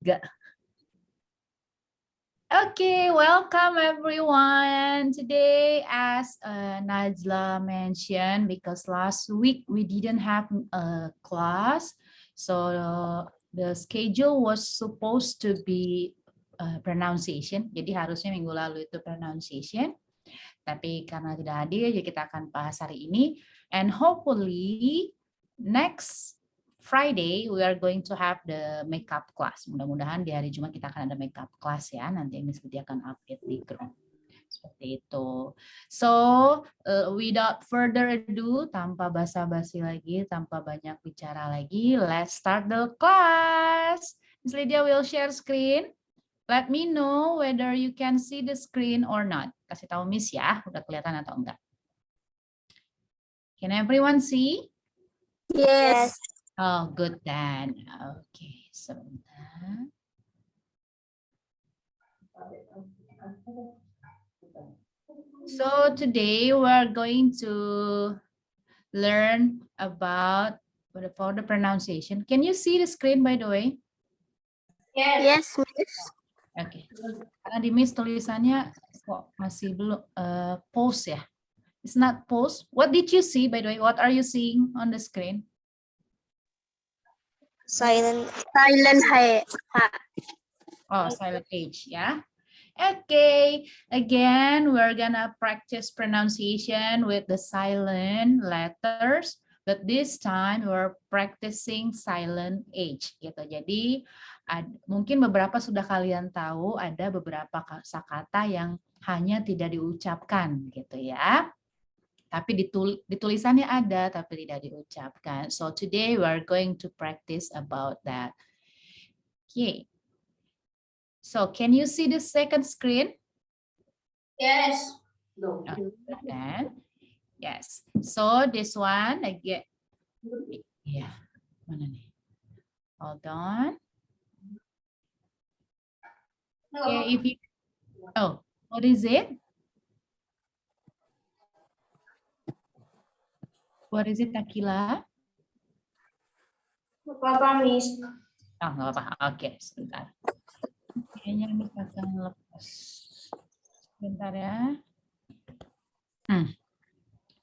3. Okay, welcome everyone. Today, as Najla mentioned, because last week we didn't have a class, so the schedule was supposed to be pronunciation. Jadi harusnya minggu lalu itu pronunciation, tapi karena tidak hadir, jadi kita akan bahas hari ini. And hopefully next Friday we are going to have the makeup class. Mudah-mudahan di hari Jumat kita akan ada makeup class ya. Nanti yang disediakan update di grup. Seperti itu. So, without further ado, tanpa basa-basi lagi, tanpa banyak bicara lagi, let's start the class. Miss Lydia will share screen. Let me know whether you can see the screen or not. Kasih tahu Miss ya, udah kelihatan atau enggak. Can everyone see? Yes. Oh, good then. Okay, sebentar. So today we're going to learn about for the pronunciation. Can you see the screen by the way? Yes, Miss. Oke. Karena di Miss tulisannya kok masih belum pause ya. It's not pause. What did you see by the way? What are you seeing on the screen? Silent Oh, silent H ya. Okay, again we're gonna practice pronunciation with the silent letters, but this time we're practicing silent H gitu. Jadi mungkin beberapa sudah kalian tahu ada beberapa kosakata yang hanya tidak diucapkan gitu ya. Tapi ditulisannya ada tapi tidak diucapkan. So today we are going to practice about that. Okay. So can you see the second screen? Yes. And yes. So this one again. Yeah. Mana nih? Hold on. Okay, if you what is it? What is it, Akila? Apa, Miss? Oh, nggak apa-apa. Oke, sebentar. Kayaknya ini akan lepas. Sebentar ya.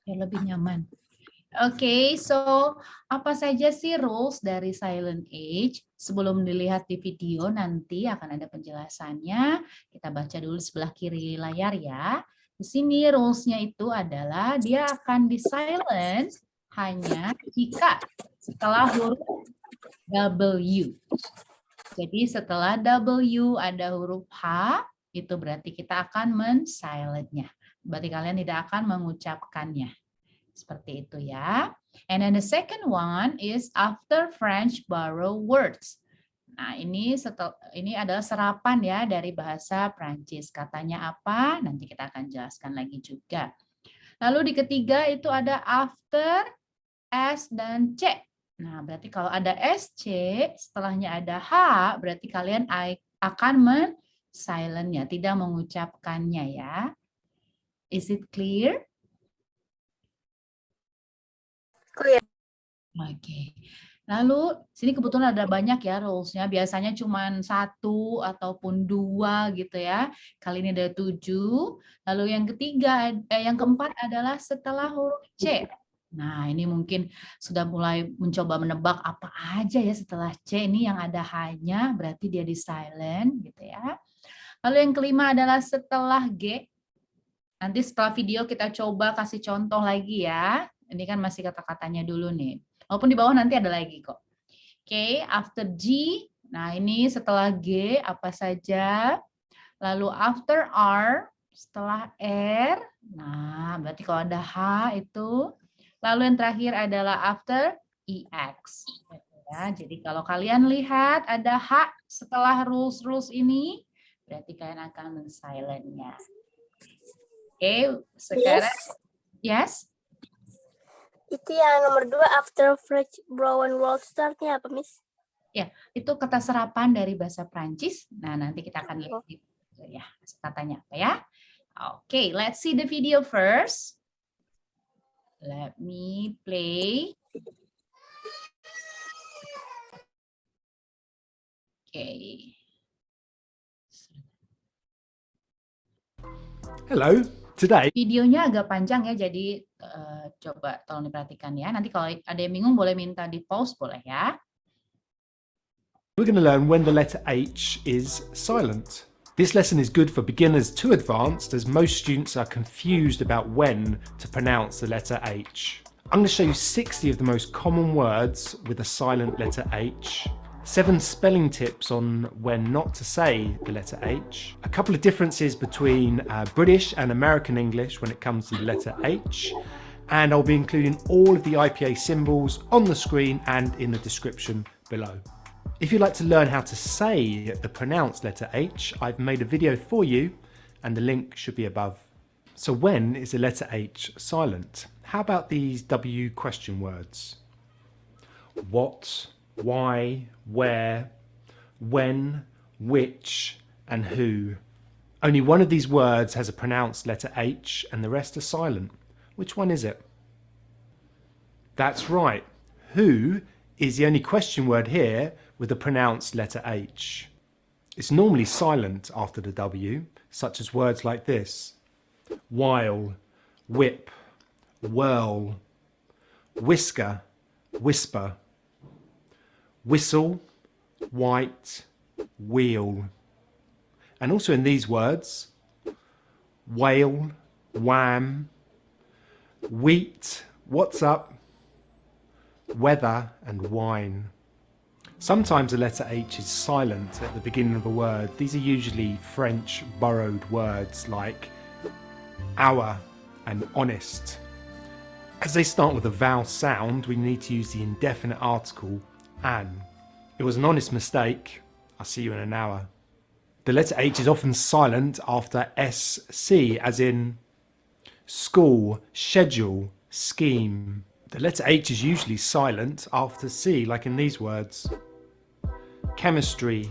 Biar lebih nyaman. Oke, so apa saja sih rules dari silent H? Sebelum dilihat di video nanti akan ada penjelasannya. Kita baca dulu sebelah kiri layar ya. Di sini rules-nya itu adalah dia akan di silent hanya jika setelah huruf W. Jadi setelah W ada huruf H, itu berarti kita akan men-silentnya. Berarti kalian tidak akan mengucapkannya. Seperti itu ya. And then the second one is after French borrow words. Nah, ini adalah serapan ya dari bahasa Prancis. Katanya apa? Nanti kita akan jelaskan lagi juga. Lalu di ketiga itu ada after S dan C. Nah, berarti kalau ada SC, setelahnya ada H, berarti kalian akan men-silentnya, tidak mengucapkannya ya. Is it clear? Clear. Oke. Lalu sini kebetulan ada banyak ya rules-nya. Biasanya cuma 1 ataupun 2 gitu ya. Kali ini ada 7. Lalu yang keempat adalah setelah huruf C. Nah, ini mungkin sudah mulai mencoba menebak apa aja ya setelah C ini yang ada hanya berarti dia di silent gitu ya. Lalu yang kelima adalah setelah G. Nanti setelah video kita coba kasih contoh lagi ya. Ini kan masih kata-katanya dulu nih. Walaupun di bawah nanti ada lagi kok. Oke, after G. Nah, ini setelah G apa saja. Lalu after R, setelah R. Nah, berarti kalau ada H itu. Lalu yang terakhir adalah after EX. Ya, jadi kalau kalian lihat ada H setelah rules ini, berarti kalian akan men-silentnya. Oke, sekarang. Yes? Itu yang nomor 2 after French brown world startnya apa, Miss? Ya, itu kata serapan dari bahasa Prancis. Nah, nanti kita akan lihat ya katanya apa ya. Oke, let's see the video first. Let me play. Oke. Hello, today Videonya agak panjang ya, jadi coba tolong diperhatikan ya. Nanti kalau ada yang bingung boleh minta di pause, boleh ya. we're going to learn when the letter H is silent. This lesson is good for beginners to advanced, as most students are confused about when to pronounce the letter H. I'm going to show you 60 of the most common words with a silent letter H, 7 spelling tips on when not to say the letter H, a couple of differences between British and American English when it comes to the letter H, and I'll be including all of the IPA symbols on the screen and in the description below. If you'd like to learn how to say the pronounced letter H, I've made a video for you and the link should be above. So when is the letter H silent? How about these W question words? What, why, where, when, which, and who. Only one of these words has a pronounced letter H and the rest are silent. Which one is it? That's right. Who is the only question word here with a pronounced letter H. It's normally silent after the W, such as words like this: while, whip, whirl, whisker, whisper, whistle, white, wheel. And also in these words: whale, wham, wheat, what's up, weather, and wine. Sometimes the letter H is silent at the beginning of a word. These are usually French borrowed words like hour and honest. As they start with a vowel sound, we need to use the indefinite article an. It was an honest mistake. I'll see you in an hour. The letter H is often silent after SC, as in school, schedule, scheme. The letter H is usually silent after C, like in these words: chemistry,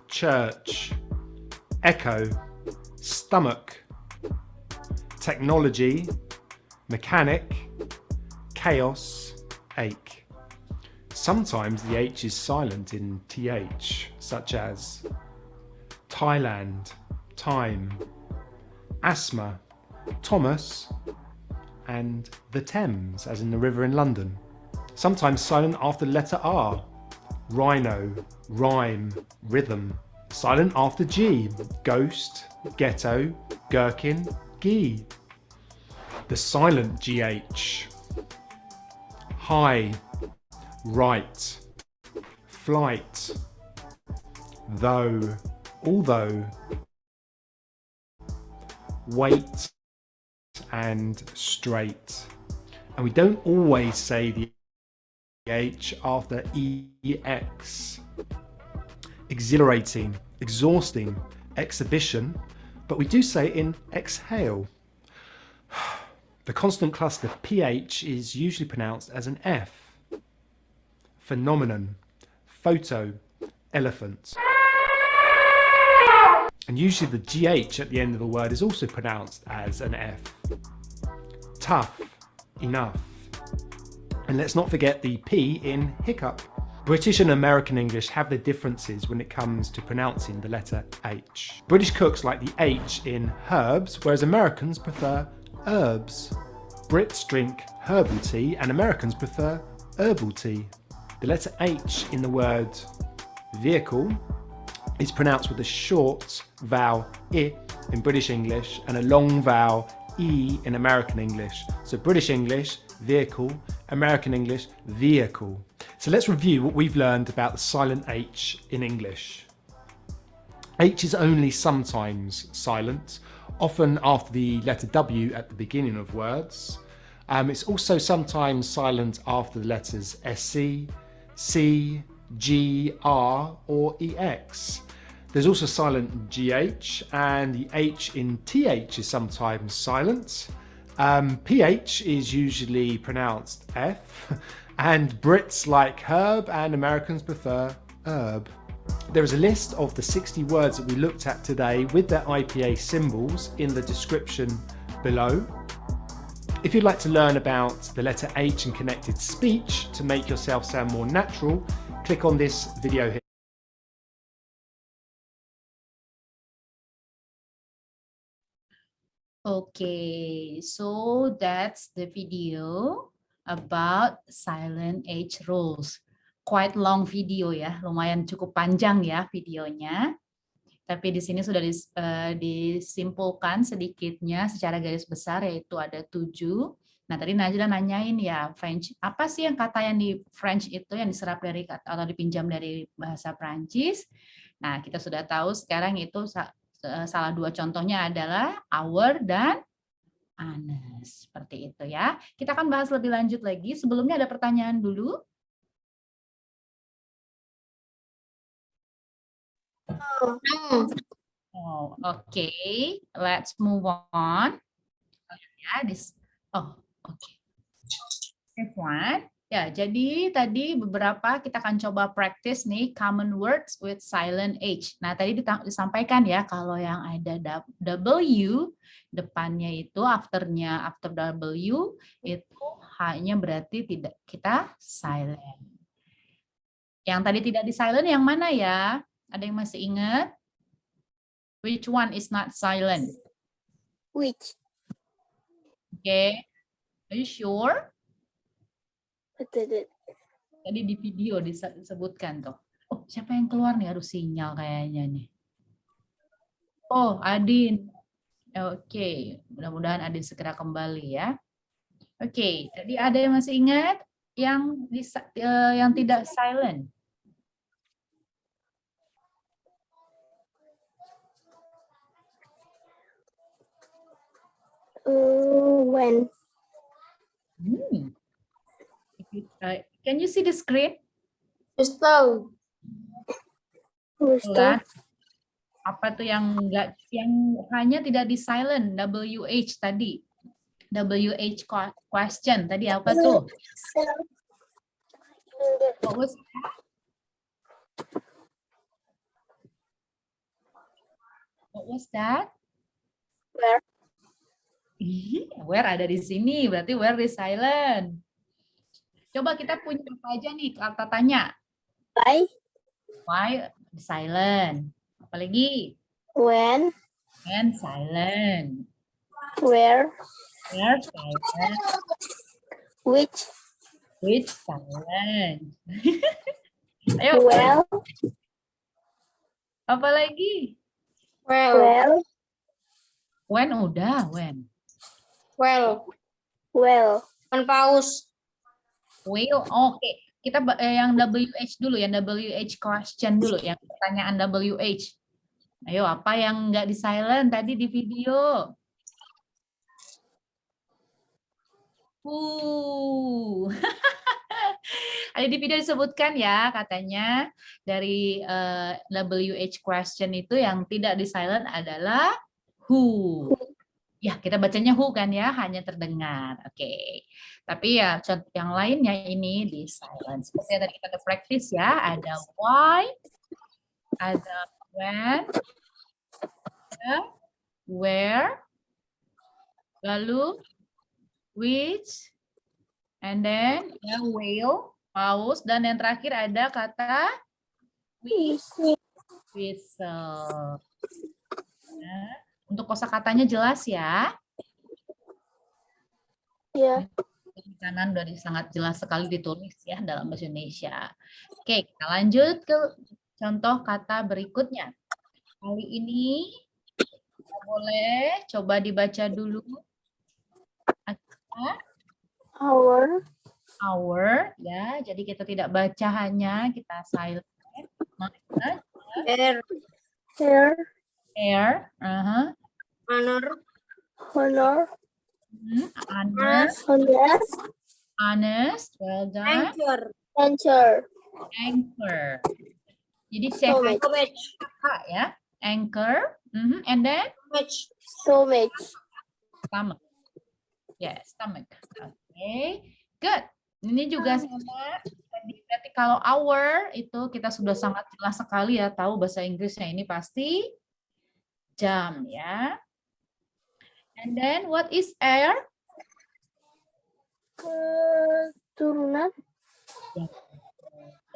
church, echo, stomach, technology, mechanic, chaos, ache. Sometimes the H is silent in TH, such as Thailand, time, asthma, Thomas, and the Thames, as in the river in London. Sometimes silent after the letter R: rhino, rhyme, rhythm. Silent after G: ghost, ghetto, gherkin, ghee. The silent GH: high, right, flight, though, although, wait, and straight. And we don't always say the H after EX: exhilarating, exhausting, exhibition, but we do say it in exhale. The consonant cluster PH is usually pronounced as an F: phenomenon, photo, elephant. And usually the GH at the end of a word is also pronounced as an F: tough, enough. And let's not forget the P in hiccup. British and American English have their differences when it comes to pronouncing the letter H. British cooks like the H in herbs, whereas Americans prefer herbs. Brits drink herbal tea and Americans prefer herbal tea. The letter H in the word vehicle is pronounced with a short vowel I in British English and a long vowel E in American English. So British English, vehicle; American English, vehicle. So let's review what we've learned about the silent H in English. H is only sometimes silent, often after the letter W at the beginning of words. It's also sometimes silent after the letters SC, C, G, R, or EX. There's also silent GH, and the H in TH is sometimes silent. PH is usually pronounced F, and Brits like herb and Americans prefer herb. There is a list of the 60 words that we looked at today with their IPA symbols in the description below. If you'd like to learn about the letter H and connected speech to make yourself sound more natural, click on this video here. Okay, so that's the video about silent H rules. Quite long video ya, lumayan cukup panjang ya videonya. Tapi di sini sudah disimpulkan sedikitnya secara garis besar, yaitu ada 7. Nah, tadi Najla nanyain ya, French, apa sih yang kata yang di French itu yang diserap dari atau dipinjam dari bahasa Prancis? Nah, kita sudah tahu sekarang itu salah 2 contohnya adalah our dan honest. Seperti itu ya. Kita akan bahas lebih lanjut lagi. Sebelumnya ada pertanyaan dulu. Oh, okay. Let's move on. Ya, okay. Next one. Ya, jadi tadi beberapa kita akan coba practice nih common words with silent H. Nah, tadi disampaikan ya kalau yang ada W depannya itu after W itu hanya berarti tidak kita silent. Yang tadi tidak di silent yang mana ya? Ada yang masih ingat? Which one is not silent? Which? Okay. Are you sure? Betul. Tadi di video disebutkan tuh. Oh, siapa yang keluar nih? Harus sinyal kayaknya nih. Oh, Adin. Oke, mudah-mudahan Adin segera kembali ya. Oke, tadi ada yang masih ingat yang tidak silent? When? Can you see the screen? Gusto. Apa tuh yang hanya tidak di silent? WH tadi. WH question tadi apa tuh? What was that? What was that? Where? Where ada di sini, berarti where is silent. Coba kita punya apa aja nih kata tanya. Why? Why silent. Apalagi? When? When silent. Where? Where silent. Which? Which silent. Ayo. Well? Apalagi? Well? When udah, when. Well. When pause. Will, oke. Kita yang WH dulu, yang WH question dulu, yang pertanyaan WH. Ayo, apa yang nggak di silent tadi di video? Ada di video disebutkan ya, katanya dari WH question itu yang tidak di silent adalah who. Ya, kita bacanya who kan ya, hanya terdengar. Oke. Tapi ya yang lainnya ini di silent. Seperti yang tadi kita ada practice ya, ada why, ada when, ada where, lalu which, and then ya will, pause, dan yang terakhir ada kata whistle. Nah, untuk kosakatanya jelas ya? Ya. Di kanan dari sangat jelas sekali ditulis ya dalam bahasa Indonesia. Oke, kita lanjut ke contoh kata berikutnya. Kali ini kita boleh coba dibaca dulu. Our ya. Jadi kita tidak baca hanya kita silent. Air. Honor. Honest. Well done. Anchor. Jadi CH ya. Anchor. And then Stomach. Stomach. Yes, stomach. Okay. Good. Ini juga sama. Berarti kalau our itu kita sudah sangat jelas sekali ya tahu bahasa Inggrisnya ini pasti jam ya. And then what is air? Turunan. Ya.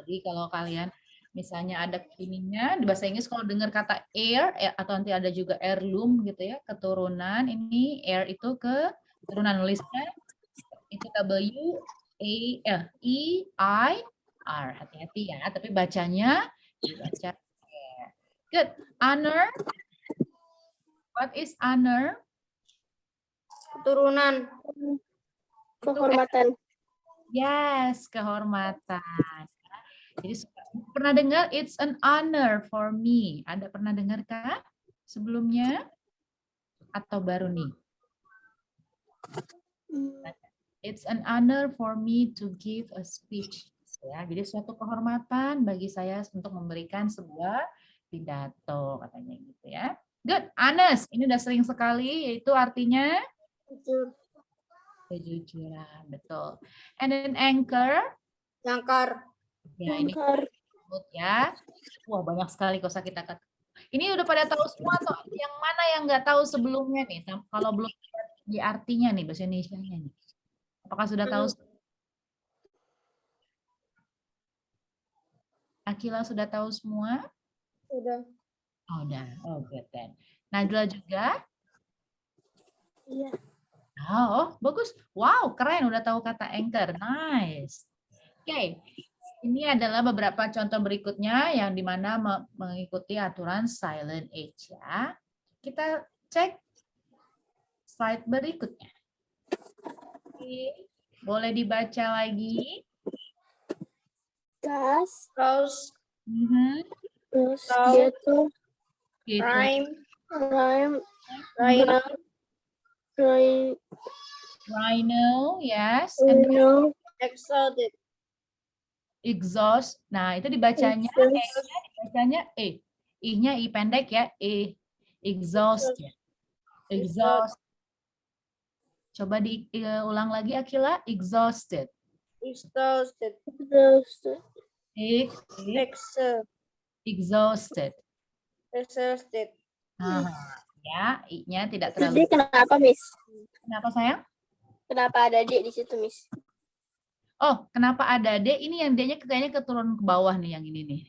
Jadi kalau kalian Misalnya ada ininya di bahasa Inggris kalau dengar kata heir atau nanti ada juga heirloom gitu ya, keturunan. Ini heir itu keturunan, nulisnya itu W-A-E-I-R. Hati-hati ya, tapi bacanya dibaca heir. Good. Honor. What is honor? Keturunan. Kehormatan. Yes, kehormatan. Jadi pernah dengar it's an honor for me. Ada pernah dengar kah sebelumnya? Atau baru nih? It's an honor for me to give a speech. Ya, jadi suatu kehormatan bagi saya untuk memberikan sebuah pidato, katanya gitu ya. Good, honest. Ini udah sering sekali, yaitu artinya kejujuran, betul. And then anchor. Jangkar. Ya, ini disebut ya. Wah, banyak sekali kosakata. Ini udah pada tahu semua atau yang mana yang nggak tahu sebelumnya nih? Kalau belum di artinya nih bahasa Indonesianya nih. Apakah sudah tahu? Akila sudah tahu semua? Sudah. Oh, udah. Oh, good then. Najla juga? Iya. Oh, bagus. Wow, keren. Udah tahu kata anchor. Nice. Oke. Ini adalah beberapa contoh berikutnya yang dimana mengikuti aturan silent H ya. Kita cek slide berikutnya. Oke. Boleh dibaca lagi. Gas. Rose. Terus Tahu. dia tuh Gitu. Rhyme. rhyme. Rhino. Rhino, yes. And then Rhino. Exalted. exhaust. Nah, itu dibacanya I-nya I pendek ya. Exhaust ya. Exhaust. Coba diulang lagi Akila. Exhausted. Exhausted. Exhausted. Exhausted. Nah, ya, I-nya tidak Jadi terlalu. kenapa, Miss? Kenapa sayang? Kenapa ada D di situ, Miss? Oh, kenapa ada D? Ini yang D-nya kayaknya keturun ke bawah nih yang ini nih.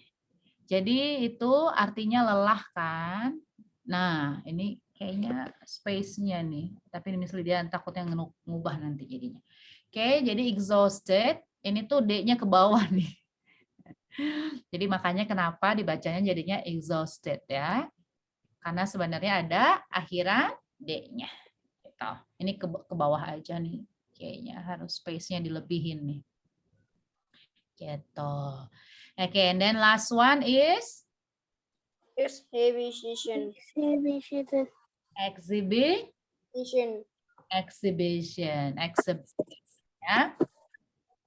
Jadi itu artinya lelah kan? Nah, ini kayaknya space-nya nih. Tapi ini misalnya dia takutnya ngubah nanti jadinya. Oke, jadi exhausted. Ini tuh D-nya ke bawah nih. Jadi makanya kenapa dibacanya jadinya exhausted ya. Karena sebenarnya ada akhiran D-nya. Gitu. Ini ke bawah aja nih. Kayaknya harus space-nya dilebihin nih. Gitu. Oke, and then last one is Exhibition. exhibition. Ya.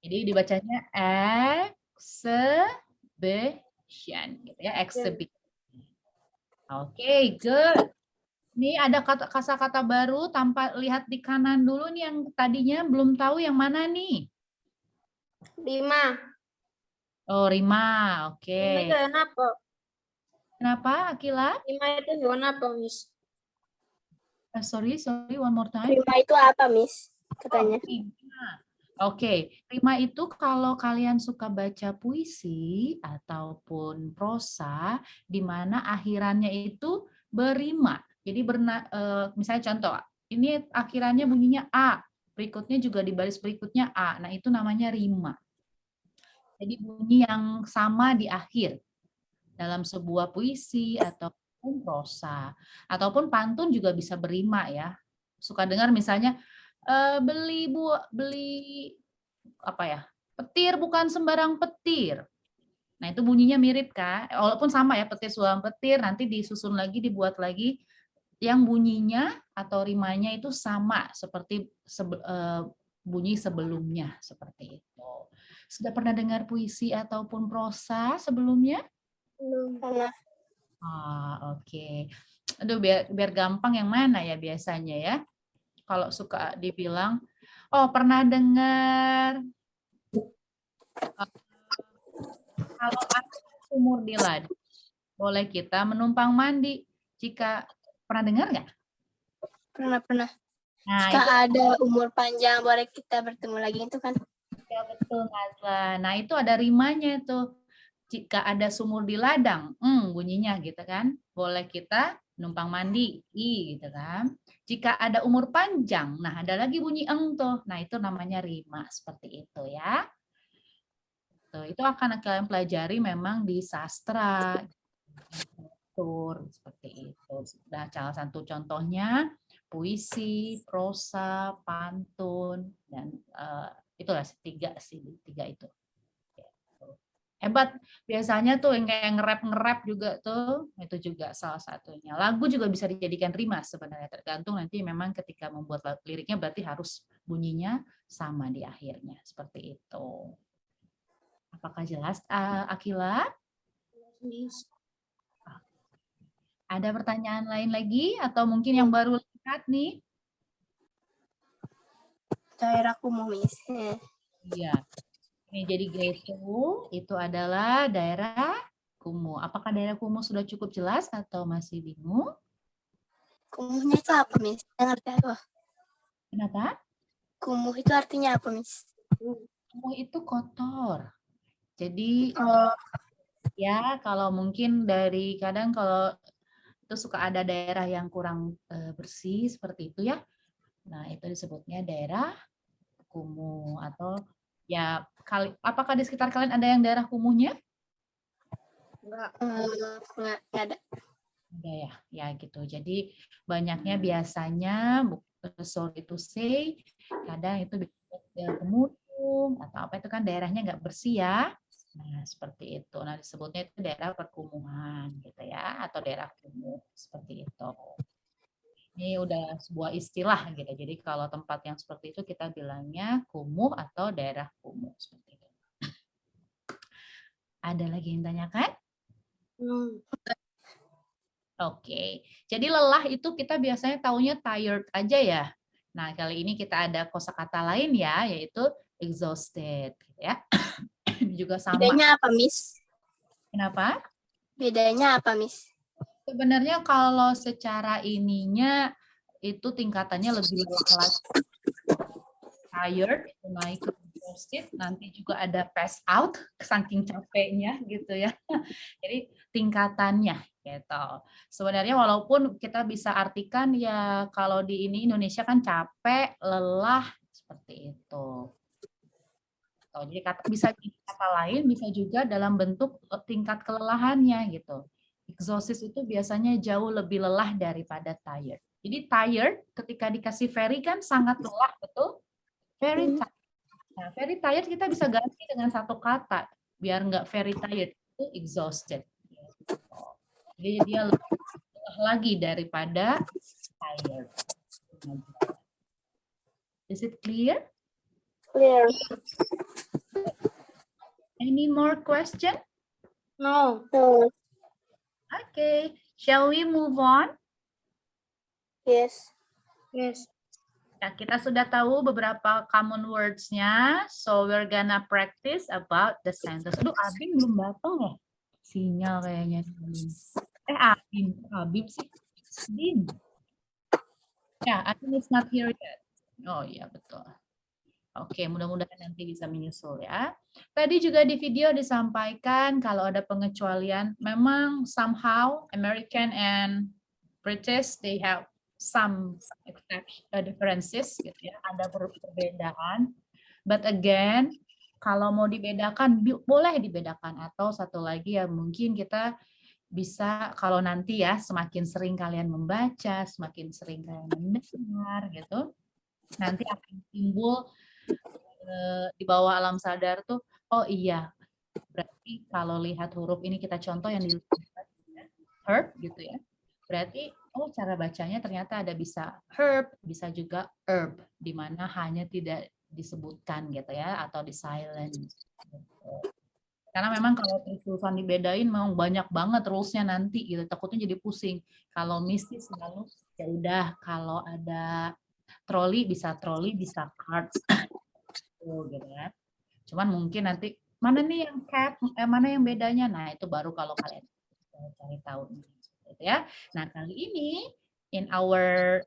Jadi dibacanya exhibition gitu ya, exhibition. Oke, good. Ini ada kata-kata baru tanpa lihat di kanan dulu nih yang tadinya belum tahu yang mana nih. Rima. Oh, Rima. Oke. Rima itu hewan apa? Kenapa, Akila? Rima itu hewan apa, Miss? Sorry, one more time. Rima itu apa, Miss? Katanya. Oke, rima itu kalau kalian suka baca puisi ataupun prosa, di mana akhirannya itu berima. Jadi misalnya contoh, ini akhirannya bunyinya A, berikutnya juga di baris berikutnya A. Nah, itu namanya rima. Jadi bunyi yang sama di akhir dalam sebuah puisi ataupun prosa. Ataupun pantun juga bisa berima ya. Suka dengar misalnya, beli apa ya, petir bukan sembarang petir. Nah, itu bunyinya mirip kan, walaupun sama ya, petir suam petir, nanti disusun lagi, dibuat lagi yang bunyinya atau rimanya itu sama seperti bunyi sebelumnya, seperti itu. Sudah pernah dengar puisi ataupun prosa sebelumnya? Belum pernah. Oke. Aduh, biar gampang yang mana ya biasanya ya? Kalau suka dibilang, oh pernah dengar kalau sumur di ladang, boleh kita menumpang mandi. Jika pernah dengar nggak? Pernah. Nah, Jika itu ada umur panjang, boleh kita bertemu lagi itu kan? ya betul, Nazla. Nah, itu ada rimanya tuh. Jika ada sumur di ladang, bunyinya gitu kan. Boleh kita numpang mandi, i gitu kan. Jika ada umur panjang, nah ada lagi bunyi eng tuh. Nah itu namanya rima, seperti itu ya. Tuh, itu akan kalian pelajari memang di sastra, seperti itu. Nah, salah satu contohnya puisi, prosa, pantun, dan itulah tiga itu. Hebat. Biasanya tuh yang kayak nge-rap juga tuh, itu juga salah satunya. Lagu juga bisa dijadikan rima sebenarnya, tergantung nanti memang ketika membuat liriknya berarti harus bunyinya sama di akhirnya, seperti itu. Apakah jelas, Akila? Miss. Ada pertanyaan lain lagi atau mungkin yang baru lihat nih? Daerah kumuh, Miss. Iya. Ini jadi grade 2 itu adalah daerah kumuh. Apakah daerah kumuh sudah cukup jelas atau masih bingung? Kumuhnya itu apa, Miss? Saya ngerti aku. Kenapa? Kumuh itu artinya apa, Miss? Kumuh itu kotor. Jadi Oh, ya kalau mungkin dari kadang kalau itu suka ada daerah yang kurang bersih seperti itu ya. Nah, itu disebutnya daerah kumuh atau ya apakah di sekitar kalian ada yang daerah kumuhnya? Enggak. nggak ada. Ada ya, ya gitu. Jadi banyaknya biasanya sorry to say, kadang itu pemulung atau apa itu kan daerahnya nggak bersih ya. Nah seperti itu. Nah disebutnya itu daerah perkumuhan gitu ya, atau daerah kumuh seperti itu. Ini udah sebuah istilah gitu. Jadi kalau tempat yang seperti itu kita bilangnya kumuh atau daerah kumuh seperti itu. Ada lagi yang tanyakan? Oke, jadi lelah itu kita biasanya taunya tired aja ya. Nah, kali ini kita ada kosakata lain ya, yaitu exhausted, gitu ya. Juga sama. Bedanya apa, Miss? Kenapa? Bedanya apa, Miss? Sebenarnya kalau secara ininya itu tingkatannya lebih lelah lagi. Tired, itu naik ke exhausted, nanti juga ada pass out, saking capeknya gitu ya. Jadi tingkatannya gitu. Sebenarnya walaupun kita bisa artikan ya kalau di ini Indonesia kan capek, lelah seperti itu. Jadi bisa kata lain bisa juga dalam bentuk tingkat kelelahannya gitu. Exhausted itu biasanya jauh lebih lelah daripada tired. Jadi tired ketika dikasih very kan sangat lelah, betul? Very tired. Nah, very tired kita bisa ganti dengan satu kata biar nggak very tired, itu exhausted. Jadi dia lebih lagi daripada tired. Is it clear? Clear. Any more question? No. No. Okay, shall we move on? Yes. Yes. Ya, kita sudah tahu beberapa common words-nya, so we're gonna practice about the sentence. Aduh, Abim belum datang ya? Sinyal kayaknya. Abim sih. Abim. Ya, Abim is not here yet. Oh iya, betul. Oke, mudah-mudahan nanti bisa menyusul ya. Tadi juga di video disampaikan kalau ada pengecualian, memang somehow American and British, they have some differences, gitu ya. Ada perbedaan. But again, kalau mau dibedakan, boleh dibedakan. Atau satu lagi ya mungkin kita bisa kalau nanti ya semakin sering kalian membaca, semakin sering kalian mendengar gitu, nanti akan timbul di bawah alam sadar tuh, oh iya, berarti kalau lihat huruf ini kita contoh yang di herb gitu ya, berarti oh cara bacanya ternyata ada bisa herb, bisa juga herb, di mana hanya tidak disebutkan gitu ya, atau di silent. Karena memang kalau tulisan dibedain memang banyak banget rules-nya nanti gitu, takutnya jadi pusing. Kalau mistis selalu ya udah, kalau ada troli bisa cards gitu ya. Cuman mungkin nanti mana nih yang cat, mana yang bedanya. Nah, itu baru kalau kalian cari tahu gitu ya. Nah, kali ini in our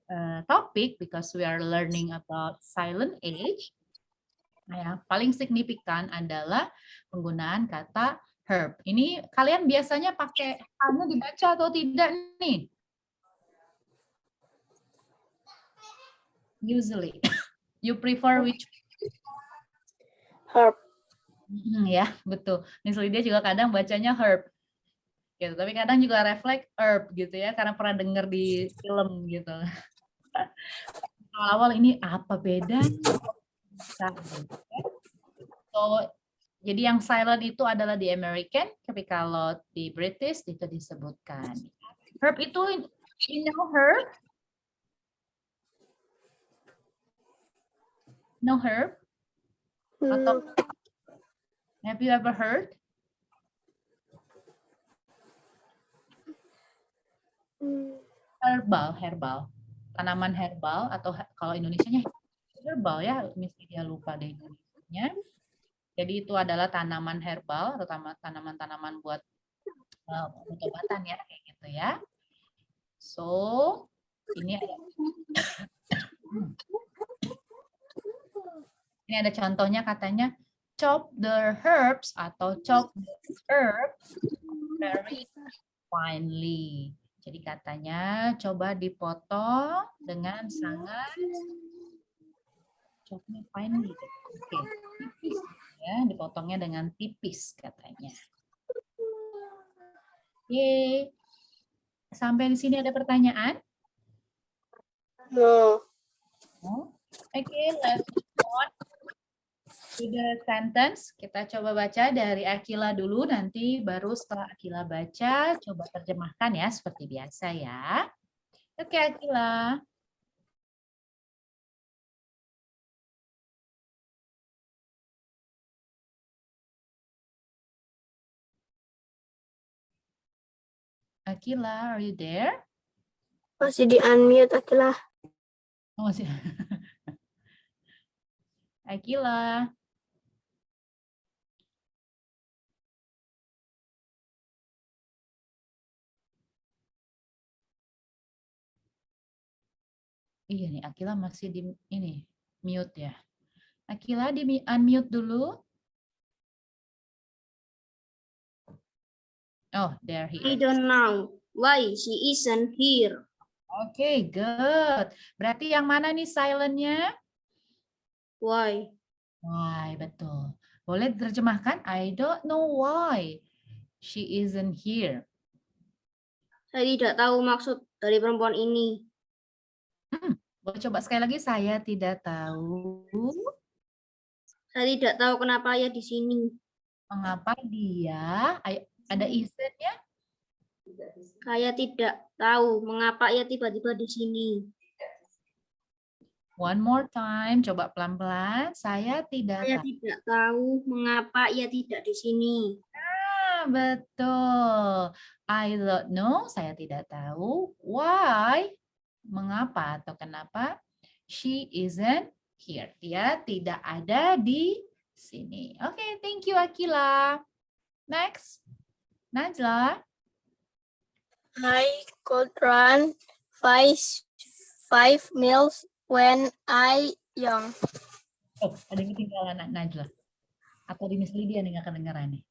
topic because we are learning about silent age, nah, yang paling signifikan adalah penggunaan kata herb. Ini kalian biasanya pakai H-nya dibaca atau tidak nih? Usually. You prefer which? Herb. Ya, betul. Miss Lydia juga kadang bacanya herb. Gitu. Tapi kadang juga refleks herb gitu ya, karena pernah dengar di film gitu. Awal-awal ini apa bedanya? So, jadi yang silent itu adalah di American, tapi kalau di British itu disebutkan. Herb itu, you know herb? No herb? Atau have you ever heard? Herbal. Tanaman herbal atau kalau Indonesianya herbal ya, mesti dia lupa deh Indonesianya. Jadi itu adalah tanaman herbal atau tanaman-tanaman buat obat-obatan ya, kayak gitu ya. So, ini ada contohnya katanya chop the herbs atau chop the herbs very finely. Jadi katanya coba dipotong dengan sangat chopnya finely. Oke, tipis ya, dipotongnya dengan tipis katanya. Oke. Sampai di sini ada pertanyaan? No. Oke, let's move on to the sentence. Kita coba baca dari Akila dulu, nanti baru setelah Akila baca, coba terjemahkan ya, seperti biasa ya. Oke, Akila. Akila, are you there? Masih di unmute Akila. Oh, masih. Akila. Iya nih, Akila masih di ini mute ya. Akila di unmute dulu. Oh, there he I is. don't know why she isn't here. Oke, good. Berarti yang mana nih silent-nya? Why? Why, betul. Boleh diterjemahkan? I don't know why she isn't here. Saya tidak tahu maksud dari perempuan ini. Boleh coba sekali lagi, saya tidak tahu Saya tidak tahu kenapa ia di sini. mengapa dia, ada isn't-nya? Saya tidak tahu mengapa ia tiba-tiba di sini. One more time, coba pelan-pelan. Saya tidak Saya tahu. tidak tahu mengapa ia tidak di sini. Betul. I don't know, saya tidak tahu. Why? Mengapa atau kenapa? She isn't here. Dia tidak ada di sini. Oke, thank you Akila. Next. Najla. I could run 5 miles when I young. Oh, ada yang ketinggalan Najla. Atau di Miss Lydia nih nggak kedengeran nih.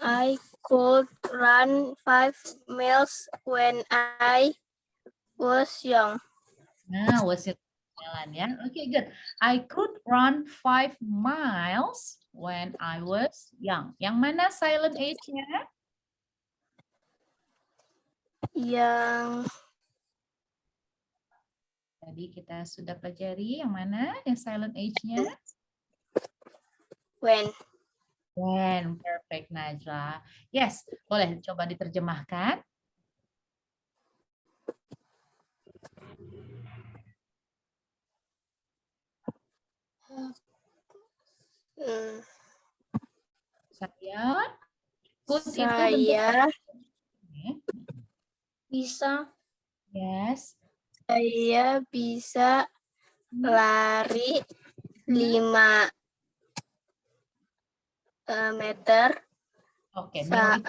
I could run 5 miles when I was young. Nah, was it jalan ya? Oke, good. I could run 5 miles when I was young. Yang mana silent H-nya? Yang Tadi kita sudah pelajari yang mana yang silent H-nya? when. When, perfect Najla. Yes, boleh coba diterjemahkan. Saya could itu Saya Bisa. yes. Saya bisa lari 5 meter Oke, saat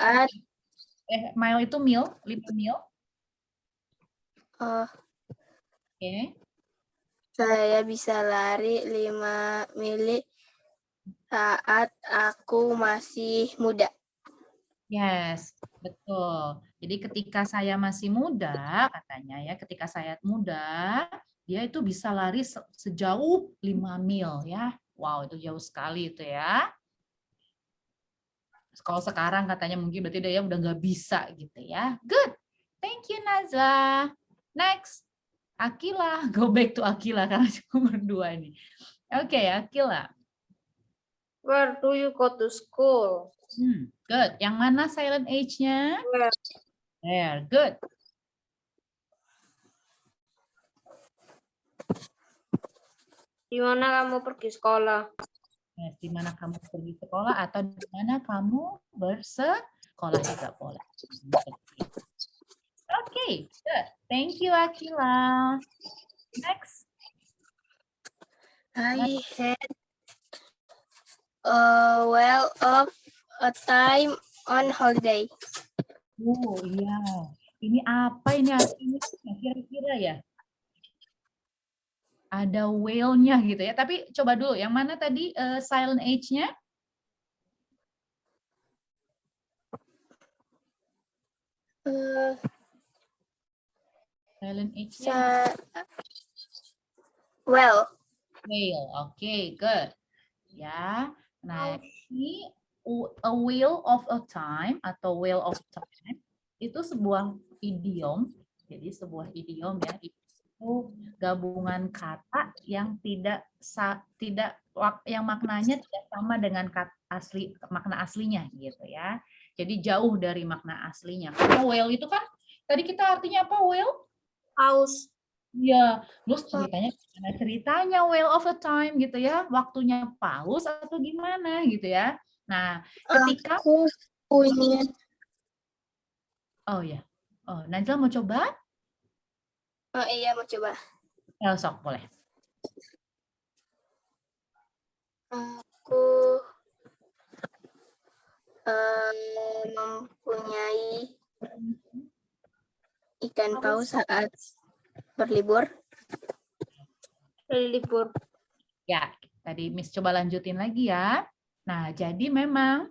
mile itu mil, 5 mil. Oke. saya bisa lari 5 mili saat aku masih muda. Yes, betul. Jadi ketika saya masih muda, katanya ya, ketika saya muda, dia itu bisa lari sejauh 5 mil ya. Wow, itu jauh sekali itu ya. Kalau sekarang katanya mungkin berarti dia udah nggak bisa gitu ya. Good. Thank you, Nazla. Next. Akila. Go back to Akila karena cuma berdua ini. Oke, Akila. Where do you go to school? Good. Yang mana silent H-nya? Where? There. Good. Di mana kamu pergi sekolah? Yes, di mana kamu pergi sekolah atau di mana kamu bersekolah juga boleh. Okay, good. Thank you, Akila. Next. I had well of a time on holiday. Oh iya, ini apa ini artinya? Kira-kira ya? Ada whale-nya gitu ya. Tapi coba dulu, yang mana tadi silent H-nya? Silent H-nya? Well. Whale, oke, good. Ya, nah ini a whale of a time atau whale of time itu sebuah idiom. Jadi sebuah idiom ya, itu gabungan kata yang yang maknanya tidak sama dengan makna aslinya gitu ya. Jadi jauh dari makna aslinya. Karena whale itu kan tadi kita artinya apa whale? Paus. Ya, terus ceritanya whale of a time gitu ya, waktunya paus atau gimana gitu ya. Nah, ketika aku punya Najla mau coba? Oh iya, mau coba. Sok boleh. Aku mempunyai ikan paus saat berlibur. Libur. Ya, tadi Miss coba lanjutin lagi ya. Nah, jadi memang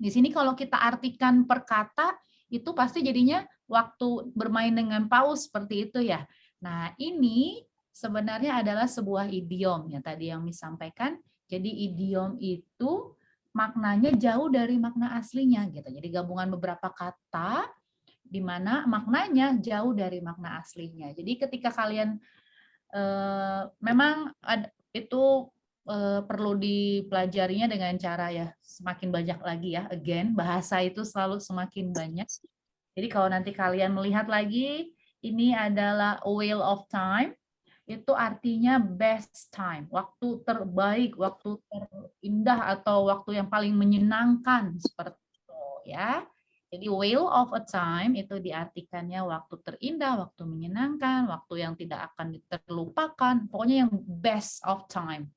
di sini kalau kita artikan per kata itu pasti jadinya waktu bermain dengan paus seperti itu ya. Nah, ini sebenarnya adalah sebuah idiom ya tadi yang Miss sampaikan. Jadi idiom itu maknanya jauh dari makna aslinya gitu. Jadi gabungan beberapa kata di mana maknanya jauh dari makna aslinya. Jadi ketika kalian memang itu perlu dipelajarinya dengan cara ya semakin banyak lagi ya. Again, bahasa itu selalu semakin banyak. Jadi kalau nanti kalian melihat lagi, ini adalah a whale of time, itu artinya best time, waktu terbaik, waktu terindah atau waktu yang paling menyenangkan seperti itu ya. Jadi whale of a time itu diartikannya waktu terindah, waktu menyenangkan, waktu yang tidak akan terlupakan, pokoknya yang best of time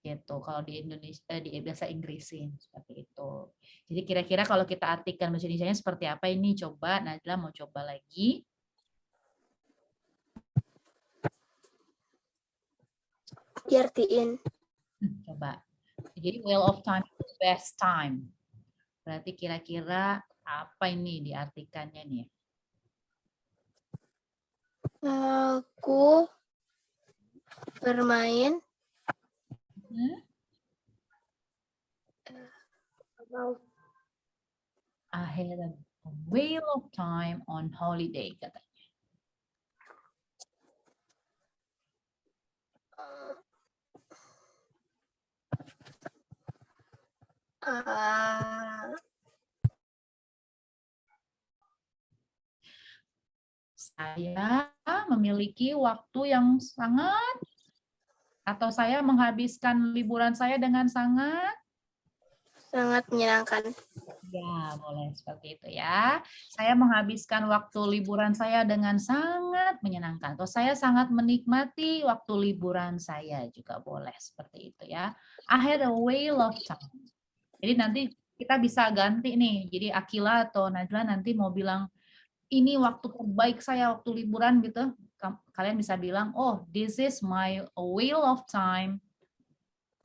gitu. Kalau di Indonesia di bahasa Inggrisin seperti itu. Jadi kira-kira kalau kita artikan bahasa Indonesianya seperti apa ini? Coba Najla mau coba lagi. Diartiin. Coba. Jadi whale of time itu best time. Berarti kira-kira apa ini diartikannya nih? Aku bermain I had a whale of time on holiday katanya. Saya memiliki waktu yang sangat atau saya menghabiskan liburan saya dengan sangat menyenangkan. ya, boleh seperti itu ya. Saya menghabiskan waktu liburan saya dengan sangat menyenangkan. Atau saya sangat menikmati waktu liburan saya juga boleh seperti itu ya. I had a whale of time. Jadi nanti kita bisa ganti nih. Jadi Akila atau Najla nanti mau bilang, ini waktu terbaik saya waktu liburan gitu. Kalian bisa bilang, oh this is my whale of time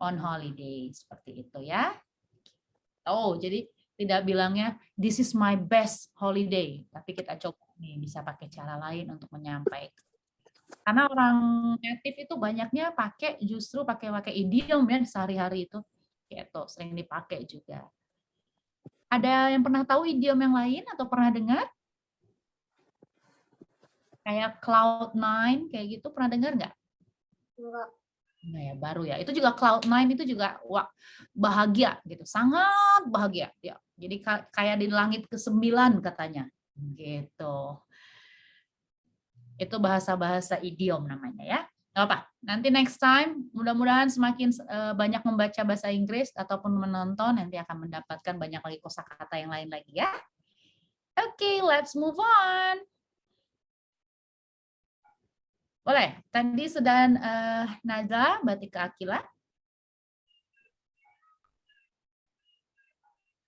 on holiday. Seperti itu ya. Oh, jadi Tidak bilangnya this is my best holiday, tapi kita coba nih bisa pakai cara lain untuk menyampaikan. Karena orang native itu banyaknya justru pakai idiom ya sehari-hari itu, gitu, sering dipakai juga. Ada yang pernah tahu idiom yang lain atau pernah dengar? Kayak cloud9 kayak gitu, pernah dengar nggak? Enggak. Nah ya baru ya. Itu juga cloud9 itu juga wah, bahagia gitu, sangat bahagia ya. Jadi kayak di langit ke-9 katanya, gitu. Itu bahasa-bahasa idiom namanya ya. Gak apa, nanti next time mudah-mudahan semakin banyak membaca bahasa Inggris ataupun menonton nanti akan mendapatkan banyak lagi kosakata yang lain lagi ya. Oke, let's move on. Boleh, tadi sudah Naza, berarti ke Akila.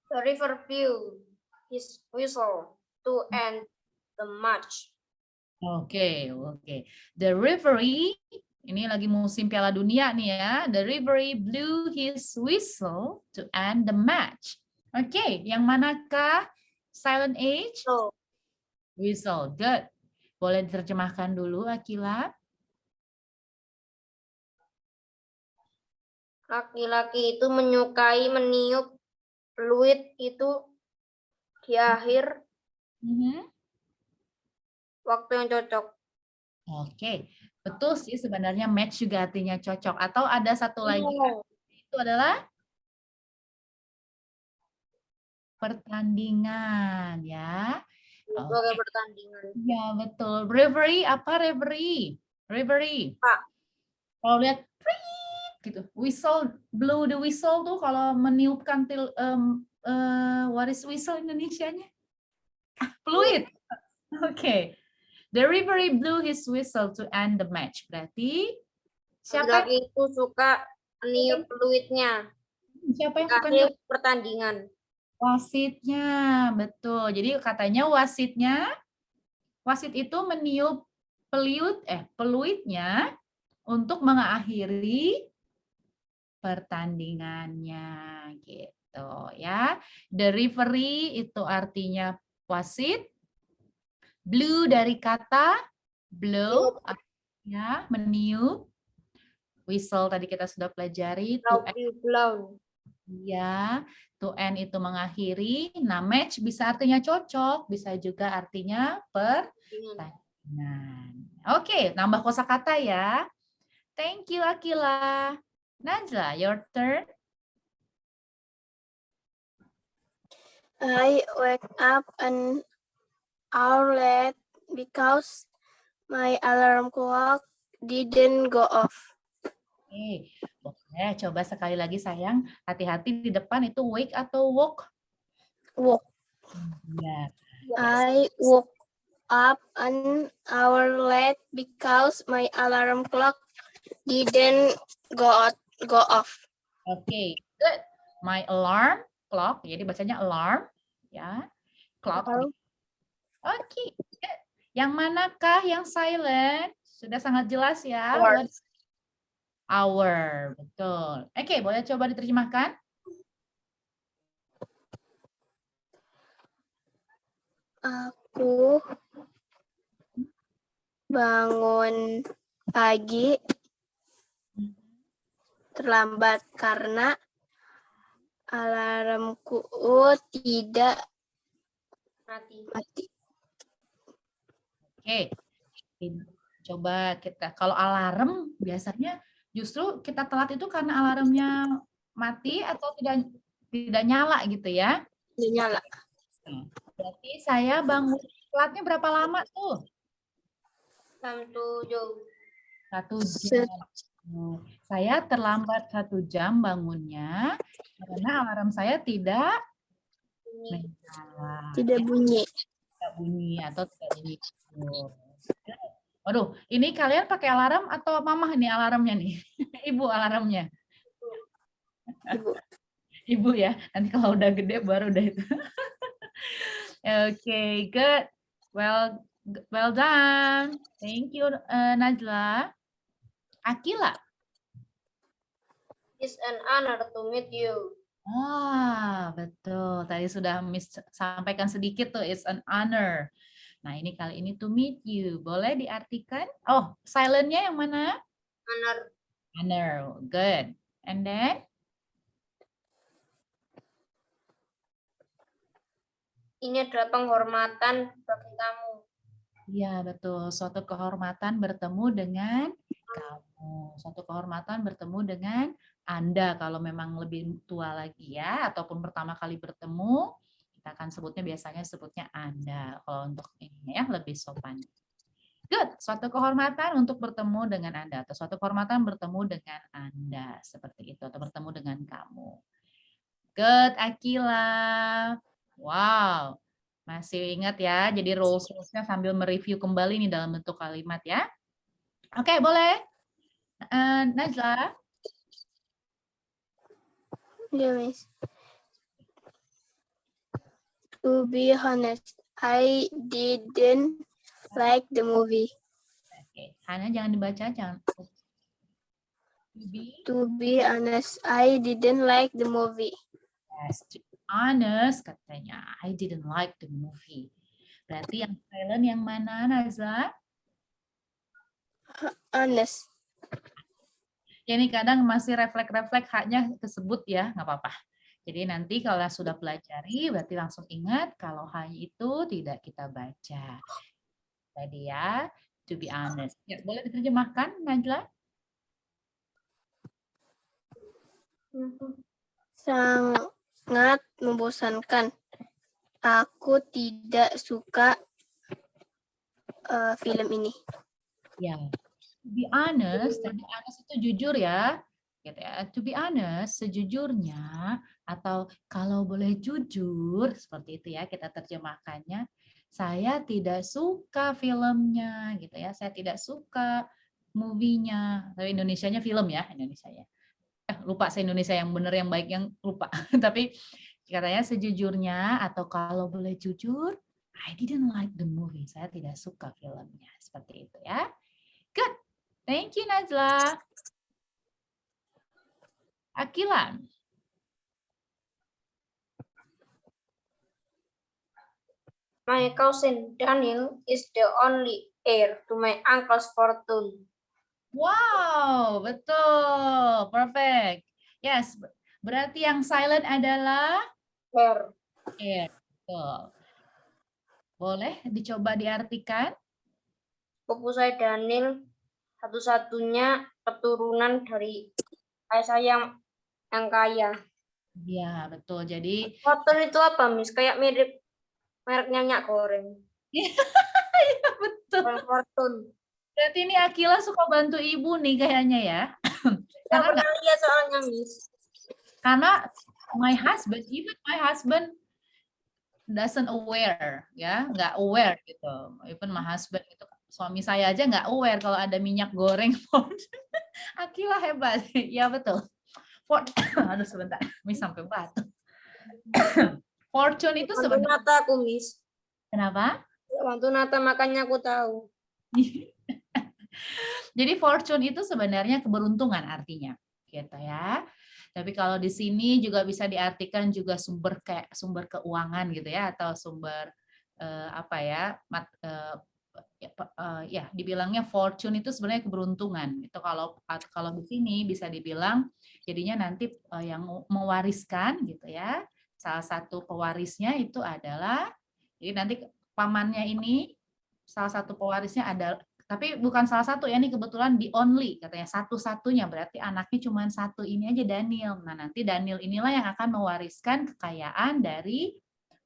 The river blew his whistle to end the match. Oke. The referee, ini lagi musim Piala Dunia nih ya. The referee blew his whistle to end the match. Oke, yang manakah silent H? So, Whistle, good. Boleh diterjemahkan dulu, Akila? laki-laki itu menyukai meniup peluit itu di akhir waktu yang cocok. Oke, betul sih sebenarnya match juga artinya cocok. Atau ada satu lagi, itu adalah pertandingan ya. Sebagai pertandingan. Ya betul. Referee apa referee? Referee. Pak. Kalau lihat gitu, whistle, blow the whistle tuh kalau meniupkan what is whistle Indonesianya? Peluit. Oke. The referee blew his whistle to end the match. Berarti siapa Laki-laki itu suka meniup peluitnya. Siapa yang suka Akhir pertandingan? Wasitnya, betul. Jadi katanya wasit itu meniup peluitnya untuk mengakhiri pertandingannya gitu ya. The referee itu artinya wasit. Blew dari kata blow artinya meniup. Whistle tadi kita sudah pelajari. Ya, to end itu mengakhiri. Nah, match bisa artinya cocok, bisa juga artinya pertandingan. Oke, nambah kosakata ya. Thank you, Akila. Najla, your turn. I wake up an hour late because my alarm clock didn't go off. Oke, boleh coba sekali lagi sayang. Hati-hati di depan itu wake atau walk? Walk. Ya. I woke up an hour late because my alarm clock didn't go off. Oke, good. My alarm clock, jadi bacanya alarm, ya. Clock. Oke, good. Yang manakah yang silent? Sudah sangat jelas ya. Hour, betul. Oke, boleh coba diterjemahkan? Aku bangun pagi terlambat karena alarmku tidak mati. Oke, coba kita, kalau alarm biasanya justru kita telat itu karena alarmnya mati atau tidak nyala gitu ya? Tidak nyala. Berarti saya bangun telatnya berapa lama tuh? Jam 7. 1 jam. Saya terlambat 1 jam bangunnya karena alarm saya tidak menyala. Tidak bunyi. Tidak bunyi atau tidak bunyi. Waduh, ini kalian pakai alarm atau mama ini alarmnya nih? Ibu alarmnya? Ibu ya, nanti kalau udah gede baru udah itu. Okay, good. Well done. Thank you, Najla. Akila. It's an honor to meet you. Betul. Tadi sudah Miss sampaikan sedikit tuh, it's an honor. Nah, ini kali ini to meet you. Boleh diartikan? Oh, silent-nya yang mana? Honor. Honor. Good. And then? Ini adalah penghormatan bagi kamu. Iya, betul. Suatu kehormatan bertemu dengan kamu. Suatu kehormatan bertemu dengan Anda kalau memang lebih tua lagi ya, ataupun pertama kali bertemu, kita akan biasanya sebutnya Anda. Kalau untuk ini ya, lebih sopan. Good. Suatu kehormatan untuk bertemu dengan Anda, atau suatu kehormatan bertemu dengan Anda. Seperti itu, atau bertemu dengan kamu. Good, Akila. Wow. Masih ingat ya, jadi rules-nya sambil mereview kembali nih dalam bentuk kalimat ya. Oke, boleh. Najla. Yeah, Miss. To be honest, I didn't like the movie. Oke, Hana jangan dibaca, jangan. To be honest, I didn't like the movie. Yes, to be honest katanya, I didn't like the movie. Berarti yang silent yang mana, Najla? Honest. Ya, ini kadang masih refleks-refleks haknya tersebut ya, nggak apa-apa. Jadi nanti kalau sudah pelajari, berarti langsung ingat kalau hanya itu tidak kita baca. Tadi ya, to be honest. Ya, boleh diterjemahkan, Najla? Sangat membosankan. Aku tidak suka film ini. Ya, to be honest, tadi honest itu jujur ya. Gitu ya. To be honest, sejujurnya atau kalau boleh jujur, seperti itu ya kita terjemahkannya. Saya tidak suka filmnya gitu ya. Saya tidak suka movie-nya. Tapi Indonesianya film ya, Indonesianya. Lupa saya Indonesia yang benar yang baik yang lupa. Tapi katanya sejujurnya atau kalau boleh jujur, I didn't like the movie. Saya tidak suka filmnya. Seperti itu ya. Good. Thank you, Najla. Akila. My cousin Daniel is the only heir to my uncle's fortune. Wow, betul. Perfect. Yes, berarti yang silent adalah Heir. Betul. Boleh dicoba diartikan? Sepupu saya Daniel satu-satunya keturunan dari ayah saya yang kaya. Iya, betul. Jadi Fortune itu apa, Miss? Kayak mirip mereknya minyak goreng. iya, betul. Fortune. Berarti ini Akila suka bantu ibu nih kayaknya ya. Nggak pernah lihat soalnya, Miss. Karena my husband doesn't aware ya, nggak aware gitu. Even my husband itu suami saya aja nggak aware kalau ada minyak goreng. Akila hebat, ya betul. Aduh sebentar, Miss sampai batuk. Fortune itu Waktu sebenarnya. nata aku, Miss. Kenapa? Waktu nata makannya aku tahu. Jadi fortune itu sebenarnya keberuntungan artinya, gitu ya. Tapi kalau di sini juga bisa diartikan juga sumber keuangan gitu ya, atau sumber ya dibilangnya fortune itu sebenarnya keberuntungan. Itu kalau di sini bisa dibilang jadinya nanti yang mewariskan gitu ya. Salah satu pewarisnya itu adalah jadi nanti pamannya ini salah satu pewarisnya adalah tapi bukan salah satu ya, ini kebetulan the only katanya satu-satunya berarti anaknya cuma satu ini aja Daniel. Nah nanti Daniel inilah yang akan mewariskan kekayaan dari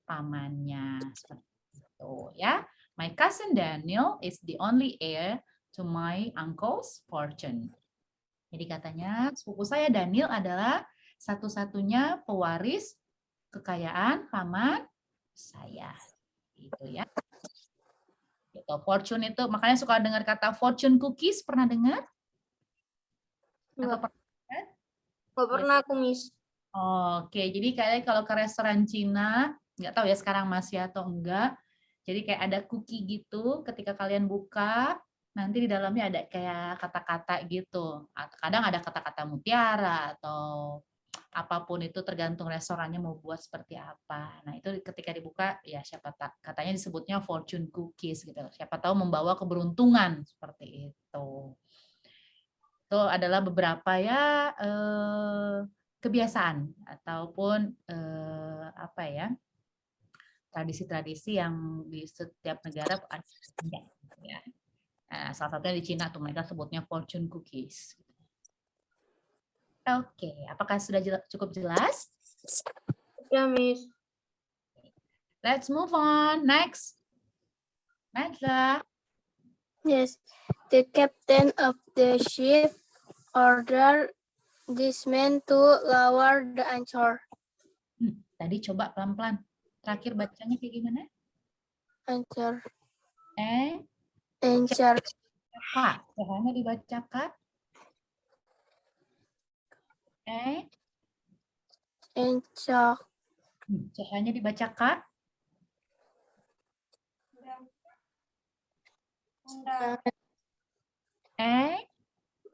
pamannya seperti itu ya. My cousin Daniel is the only heir to my uncle's fortune. Jadi katanya sepupu saya Daniel adalah satu-satunya pewaris kekayaan paman saya. Gitu ya. Gitu. Fortune itu makanya suka dengar kata fortune cookies, pernah dengar? Nggak pernah aku, Miss. Oke, jadi kayak kalau ke restoran Cina, nggak tahu ya sekarang masih atau enggak. Jadi kayak ada cookie gitu, ketika kalian buka, nanti di dalamnya ada kayak kata-kata gitu. Kadang ada kata-kata mutiara atau apapun itu tergantung restorannya mau buat seperti apa. Nah, itu ketika dibuka ya siapa katanya disebutnya fortune cookies gitu. Siapa tahu membawa keberuntungan seperti itu. Itu adalah beberapa ya kebiasaan ataupun apa ya? Tradisi-tradisi yang di setiap negara ada ya. Nah, salah satunya di Cina tuh mereka sebutnya fortune cookies. Oke, apakah sudah cukup jelas? Ya, Miss. Let's move on. Next. Najla. Yes, the captain of the ship ordered this man to lower the anchor. Tadi coba pelan-pelan. Terakhir bacanya kayak gimana? Anchor. Anchor. Anchor. Kak, caranya dibaca Kak. Anchor. Caranya dibaca Kak.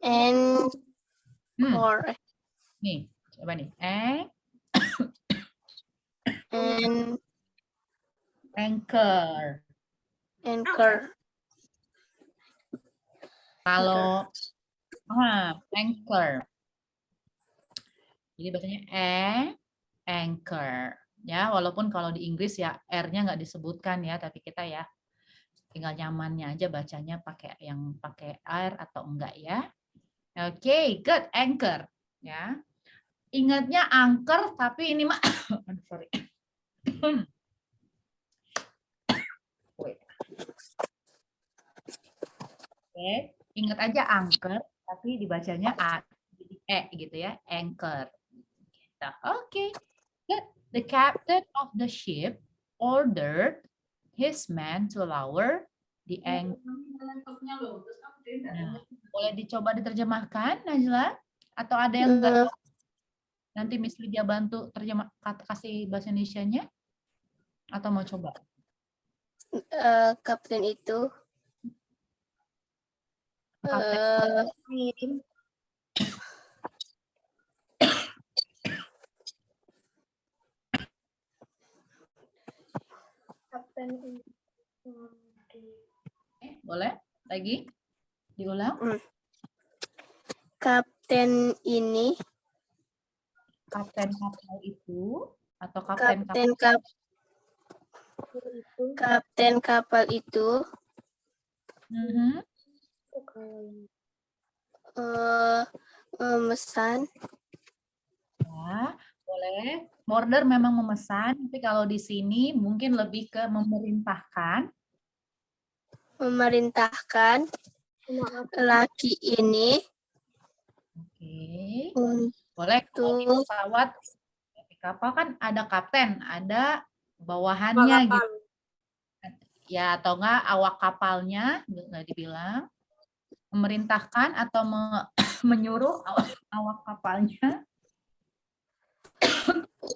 Anchor. Nih, coba nih. Anchor. Anchor. Kalau anchor. Jadi bacanya anchor. Ya, walaupun kalau di Inggris ya R-nya nggak disebutkan ya, tapi kita ya tinggal nyamannya aja bacanya pakai yang pakai R atau enggak ya. Oke, good, anchor. Ya. Ingatnya anchor, tapi ini mah sorry. Oke, ingat aja anchor, tapi dibacanya gitu ya, anchor. Gitu. Oke, good. The captain of the ship ordered his men to lower the anchor. Nah, boleh dicoba diterjemahkan, Najla? Atau ada yang enggak? Nanti Miss Lydia bantu terjemah, kasih bahasa Indonesianya? Atau mau coba? Kapten itu Ngirim. Kapten Boleh? Lagi? Diulang? kapten ini. Kapten kapal itu atau Kapten kapal itu memesan. Ya, boleh. Order memang memesan, tapi kalau di sini mungkin lebih ke memerintahkan. Memerintahkan laki ini. Oke. Boleh kalau di pesawat di kapal kan ada kapten, ada bawahannya gitu. Ya, atau enggak awak kapalnya, nggak dibilang. Memerintahkan atau menyuruh awak kapalnya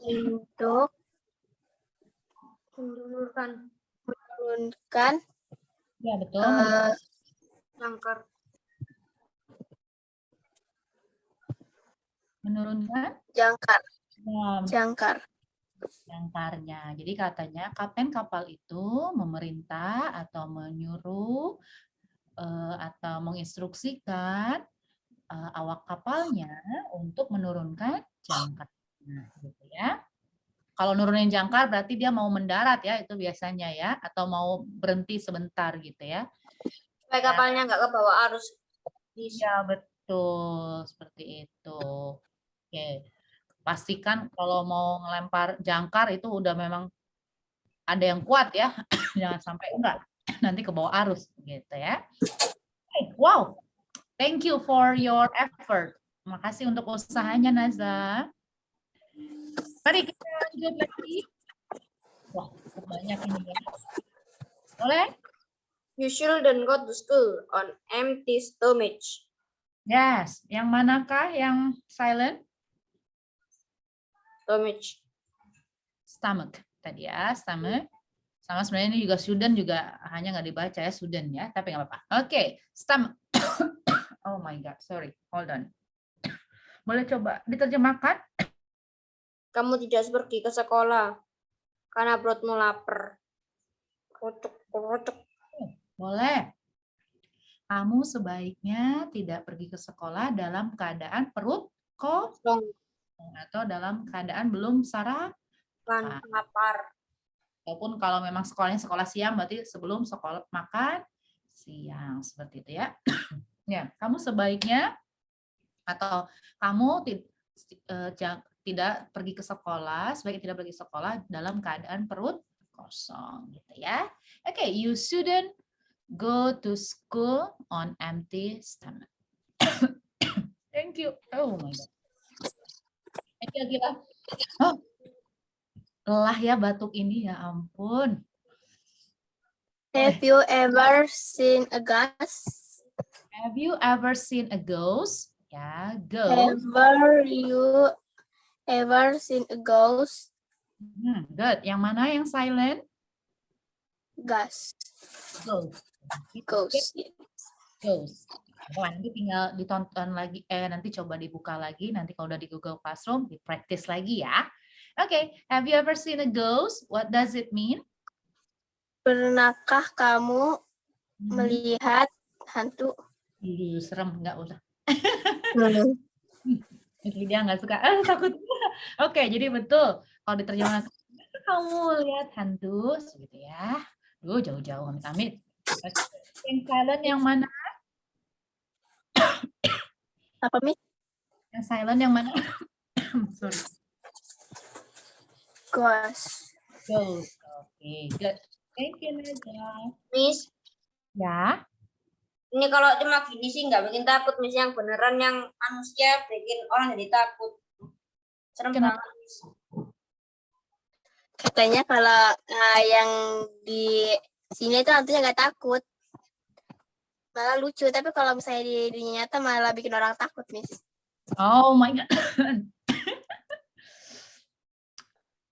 untuk menurunkan ya betul jangkar. menurunkan jangkarnya. Jadi katanya kapten kapal itu memerintah atau menyuruh atau menginstruksikan awak kapalnya untuk menurunkan jangkarnya, gitu ya. Kalau nurunin jangkar berarti dia mau mendarat ya, itu biasanya ya, atau mau berhenti sebentar gitu ya. Supaya kapalnya nggak ke bawah arus. Iya betul, seperti itu. Oke, pastikan kalau mau ngelempar jangkar itu udah memang ada yang kuat ya, jangan sampai enggak nanti ke bawah arus gitu ya. Wow, thank you for your effort. Makasih untuk usahanya Naza. Mari kita lanjut lagi. Wah, banyak ini ya. Boleh? You shouldn't go to school on empty stomach. Yes. Yang manakah yang silent? Stomach. Tadi ya, stomach. Sama sebenarnya ini juga student juga hanya nggak dibaca ya, student ya. Tapi nggak apa-apa. Oke, stomach. Oh my God, sorry. Hold on. Boleh coba diterjemahkan? kamu tidak pergi ke sekolah karena perutmu lapar. Kucuk. Boleh. Kamu sebaiknya tidak pergi ke sekolah dalam keadaan perut kosong atau dalam keadaan belum sarapan. Lapar. Ataupun kalau memang sekolahnya sekolah siang, berarti sebelum sekolah makan siang, seperti itu ya. Ya, kamu sebaiknya atau kamu tidak pergi ke sekolah, sebaiknya tidak pergi ke sekolah dalam keadaan perut kosong, gitu ya. Oke, you shouldn't go to school on empty stomach. Thank you. Oh my God. Thank you, Gila. Oh, lelah ya batuk ini, ya ampun. Have you ever seen a ghost? Have you ever seen a ghost? Ya, ghost. Have you ever seen a ghost? Good. Yang mana yang silent? Ghost. Ghost. Ghost. Ghost. Nanti tinggal ditonton lagi, nanti coba dibuka lagi, nanti kalau udah di Google Classroom, di practice lagi ya. Oke, have you ever seen a ghost? What does it mean? Pernahkah kamu melihat hantu? Serem, nggak usah. Dia nggak suka, takut. Oke, jadi betul. Kalau diterjemahkan, kamu lihat hantu, gitu ya. Jauh-jauh, amit-amit. Yang silent yang mana? Apa, Miss? Yang silent yang mana? Sorry. Ghost. Ghost. Oke, good. Thank you, Naja. Miss, Ya. ini kalau cuma gini sih nggak bikin takut, Miss. Yang beneran yang manusia bikin orang jadi takut. Serem Kenapa? banget, Miss. Katanya kalau yang di sini itu hantunya nggak takut, malah lucu. Tapi kalau misalnya di dunia nyata malah bikin orang takut, Miss. Oh my God.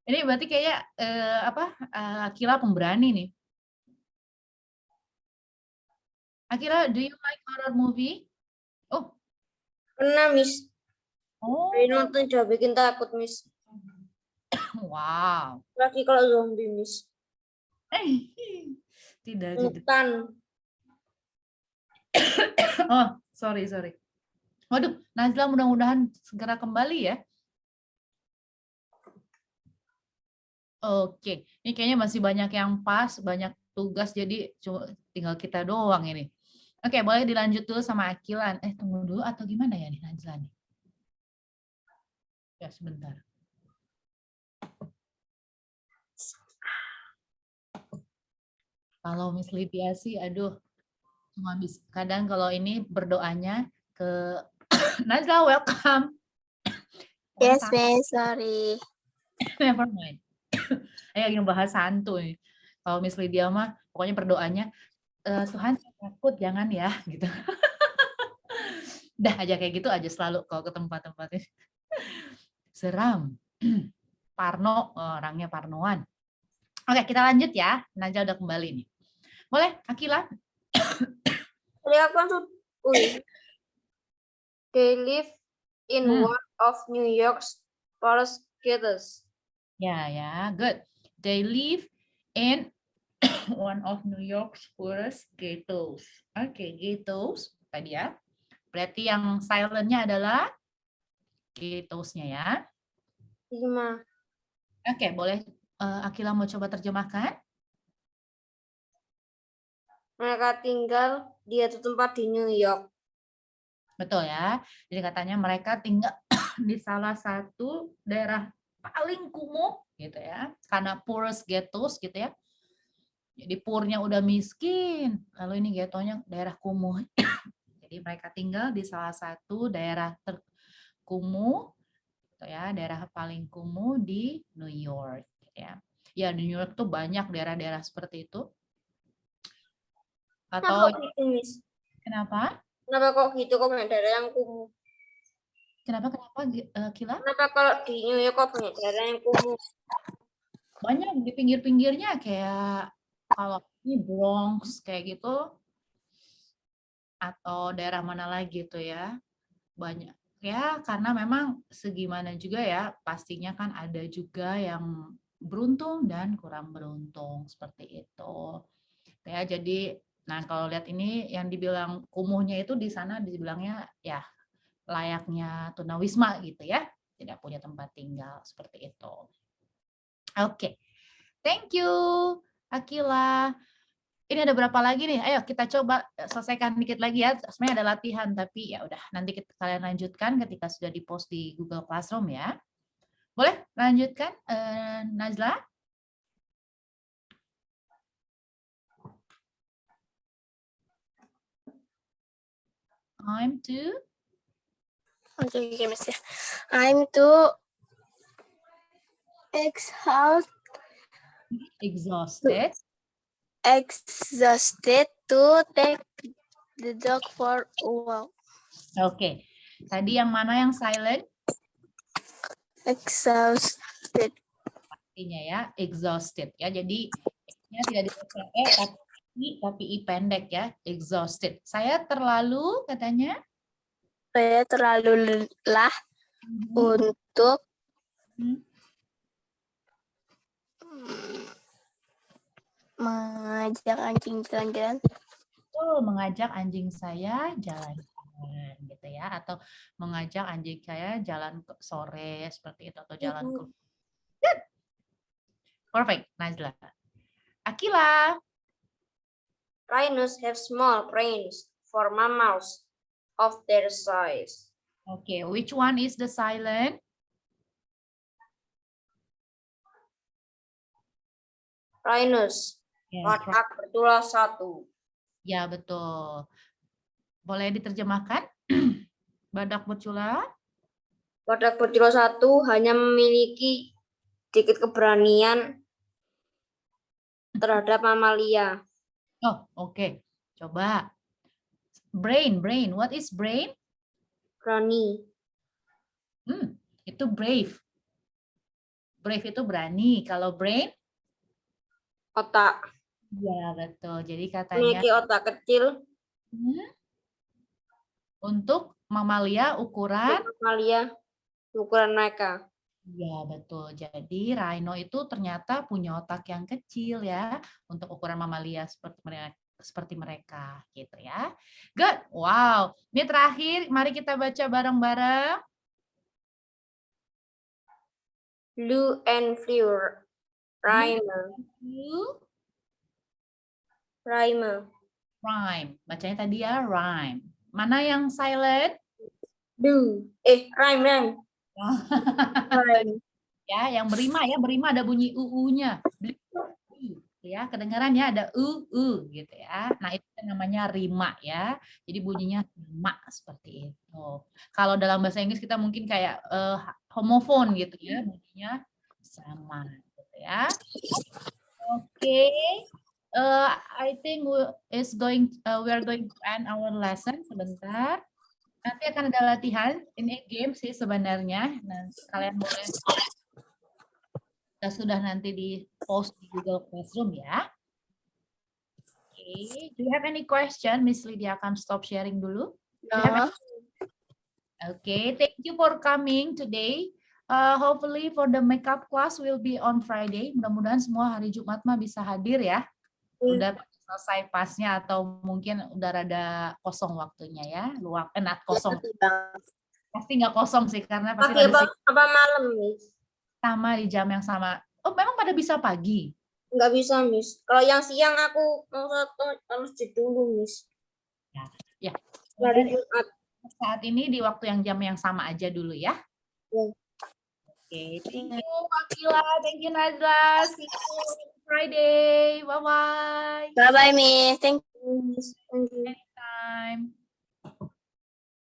Ini berarti kayak Akila pemberani nih. Akila, do you like horror movie? Oh. Pernah, Miss. Oh. Dari nonton juga bikin takut, Miss. Wow. Lagi kalau zombie, Miss. Tidak. Hutan. Oh, sorry. Waduh, Najla mudah-mudahan segera kembali ya. Oke, ini kayaknya masih banyak yang pas, banyak tugas, jadi cuma tinggal kita doang ini. Oke, boleh dilanjut dulu sama Akilan. Tunggu dulu atau gimana ya nih Najla nih? Ya, sebentar. Kalau Miss Lydia sih, aduh, cuma bisa. Kadang kalau ini berdoanya ke Najla, welcome. Yes, Miss, sorry. Never mind. Ayo lagi bahas santuy. Kalau Miss Lydia mah pokoknya berdoanya Tuhan takut jangan ya gitu. Dah aja kayak gitu aja selalu kalau ke tempat-tempat ini. Seram. Parno, orangnya parnoan. Oke, kita lanjut ya. Najla udah kembali nih. Boleh, Akila? They live in one of New York's forest ghettos. Ya, good. They live in one of New York's forest ghettos. Oke, ghettos tadi ya. Berarti yang silent-nya adalah ghettos-nya ya. Gimana? Oke, boleh Akila mau coba terjemahkan? Mereka tinggal di satu tempat di New York. Betul ya. Jadi katanya mereka tinggal di salah satu daerah paling kumuh gitu ya. Karena poorest ghettos gitu ya. Jadi poornya udah miskin, lalu ini ghettonya daerah kumuh. Jadi mereka tinggal di salah satu daerah terkumuh gitu ya, daerah paling kumuh di New York gitu ya. Ya, di New York tuh banyak daerah-daerah seperti itu. Atau Kenapa gitu, Miss? Kenapa? Kenapa kok gitu, kok banyak daerah yang kumuh? Kenapa Kila? Kenapa kalau di New York kok banyak daerah yang kumuh? Banyak di pinggir-pinggirnya kayak kalau ini Bronx kayak gitu, atau daerah mana lagi tuh ya, banyak. Ya, karena memang segimana juga ya, pastinya kan ada juga yang beruntung dan kurang beruntung seperti itu. Ya, jadi nah kalau lihat ini yang dibilang kumuhnya itu di sana dibilangnya ya layaknya tunawisma gitu ya, tidak punya tempat tinggal seperti itu. Oke. Thank you Akila. Ini ada berapa lagi nih? Ayo kita coba selesaikan dikit lagi ya. Sebenarnya ada latihan tapi ya udah nanti kalian lanjutkan ketika sudah di-post di Google Classroom ya. Boleh lanjutkan Nazla? I'm to Oke, Miss ya. I'm to exhausted. Exhausted to take the dog for a walk. Oke. Tadi yang mana yang silent? Exhausted. Artinya ya, exhausted ya. Jadi nya tidak dibaca tapi i pendek ya, exhausted. Saya terlalu katanya Saya terlalu lelah untuk mengajak anjing jalan-jalan. Mengajak anjing saya jalan-jalan gitu ya, atau mengajak anjing saya jalan ke sore seperti itu atau jalan ke Good. Perfect, Najla. Akila. Rhinos have small brains for mammals of their size. Okay, which one is the silent? Rhinos. Yes, Badak bertulang satu. ya betul. Boleh diterjemahkan? Badak bercula? Badak bertulang satu hanya memiliki sedikit keberanian terhadap mamalia. Oh, oke. Coba. Brain. What is brain? Berani. Itu brave. Brave itu berani. Kalau brain? Otak. Ya, betul. Jadi katanya Memiliki otak kecil. Untuk mamalia ukuran? Mamalia ukuran mereka. Ya, betul. Jadi rhino itu ternyata punya otak yang kecil ya untuk ukuran mamalia seperti mereka gitu ya. Good. Wow. Ini terakhir, mari kita baca bareng-bareng. Blue and Fleur. Rhyme. Rhyme. Rhyme. Bacanya tadi ya rhyme. Mana yang silent? Do. Rhyme. Ya, yang berima ya, berima ada bunyi uu-nya. Ya, kedengaran ya ada gitu ya. Nah, itu namanya rima ya. Jadi bunyinya rima seperti itu. Kalau dalam bahasa Inggris kita mungkin kayak homofon gitu ya, bunyinya sama gitu ya. Oke. I think we are going to end our lesson sebentar. Nanti akan ada latihan, ini game sih sebenarnya. Nah, kalian boleh sudah nanti di post di Google Classroom ya. Okay. Do you have any question? Miss Lydia akan stop sharing dulu. Okay, thank you for coming today. Hopefully for the makeup class will be on Friday. Mudah-mudahan semua hari Jumat mah bisa hadir ya. Udah selesai pasnya atau mungkin udah rada kosong waktunya ya. Luang, kosong. Pasti nggak kosong sih karena pasti apa malam, Miss? Sama di jam yang sama. Oh, memang pada bisa pagi? Nggak bisa, Miss. Kalau yang siang aku harus dulu, Miss. Ya. Hari Jumat. Saat ini di waktu yang jam yang sama aja dulu ya. Okay, thank you Akila, thank you Nazla. See you Friday. Bye-bye. Bye-bye, Miss. Thank you. Thank you. Anytime.